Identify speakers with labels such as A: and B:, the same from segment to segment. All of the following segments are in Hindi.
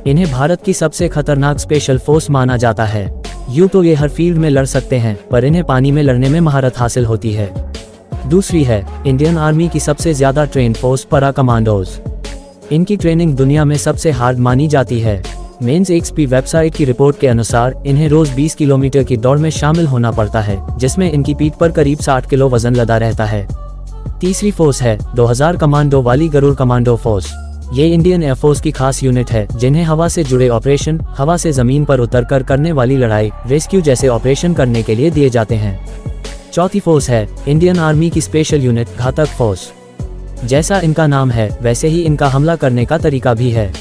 A: इन्हें भारत की सबसे खतरनाक स्पेशल फोर्स माना जाता है। यूं तो ये हर फील्ड में लड़ सकते हैं, पर इन्हें पानी में लड़ने में महारत हासिल होती है। दूसरी है इंडियन आर्मी की सबसे ज्यादा ट्रेन फोर्स पैरा कमांडोज। इनकी ट्रेनिंग दुनिया में सबसे हार्ड मानी जाती है। मेंस एक्सपी वेबसाइट की रिपोर्ट के अनुसार इन्हें रोज 20 किलोमीटर की दौड़ में शामिल होना पड़ता है, जिसमें इनकी पीठ पर करीब 60 किलो वजन लदा रहता है। तीसरी फोर्स है 2000 कमांडो वाली गरुड़ कमांडो फोर्स। ये इंडियन एयरफोर्स की खास यूनिट है, जिन्हें हवा से जुड़े ऑपरेशन, हवा से जमीन पर उतरकर करने वाली लड़ाई, रेस्क्यू जैसे ऑपरेशन करने के लिए दिए जाते हैं। चौथी फोर्स है इंडियन आर्मी की स्पेशल यूनिट घातक फोर्स। जैसा इनका नाम है वैसे ही इनका हमला करने का तरीका भी है।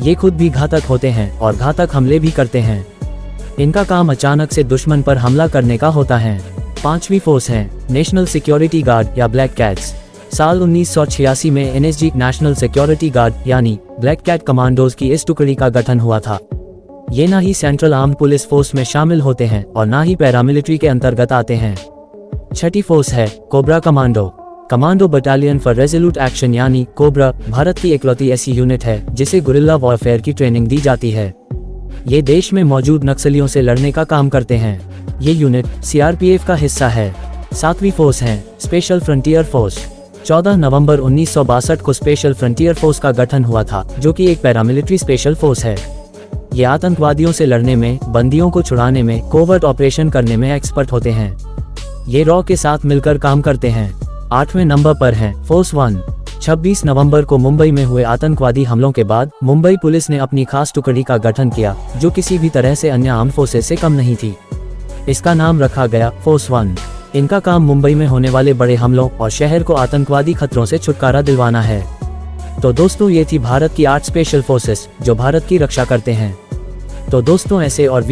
A: ये खुद भी घातक होते हैं और घातक हमले भी करते हैं। इनका काम अचानक से दुश्मन पर हमला करने का होता है। पांचवी फोर्स है नेशनल सिक्योरिटी गार्ड या ब्लैक कैट्स। साल 1986 में एनएसजी नेशनल सिक्योरिटी गार्ड यानी ब्लैक कैट कमांडोज की इस टुकड़ी का गठन हुआ था। ये ना ही सेंट्रल आर्म्ड पुलिस फोर्स में शामिल होते हैं और ना ही पैरामिलिट्री के अंतर्गत आते हैं। छठी फोर्स है cobra commando. Commando battalion for resolute action यानी कोबरा भारत की इकलौती ऐसी यूनिट है जिसे गुरिल्ला वॉरफेयर की ट्रेनिंग दी जाती है। ये देश में मौजूद नक्सलियों से लड़ने का काम करते हैं। ये यूनिट सीआरपीएफ का हिस्सा है। सातवीं फोर्स है स्पेशल फ्रंटियर फोर्स। 14 नवंबर 1962 को स्पेशल फ्रंटियर फोर्स का गठन हुआ था, जो कि एक पैरामिलिट्री स्पेशल फोर्स है। ये आतंकवादियों से लड़ने में, बंदियों को छुड़ाने में, कोवर्ट ऑपरेशन करने में एक्सपर्ट होते हैं। ये रॉ के साथ मिलकर काम करते हैं। 8वें नंबर पर है फोर्स 1। 26 नवंबर को मुंबई में हुए आतंकवादी हमलों के बाद मुंबई पुलिस ने अपनी खास टुकड़ी का गठन किया, जो किसी भी तरह से अन्य आर्म्ड फोर्सेस से कम नहीं थी। इसका नाम रखा गया फोर्स 1। इनका काम मुंबई में होने वाले बड़े हमलों और शहर को आतंकवादी खतरों से छुटकारा दिलवाना है। तो दोस्तों, ये थी भारत की 8 स्पेशल फोर्सेस जो भारत की रक्षा करते हैं। तो दोस्तों, ऐसे और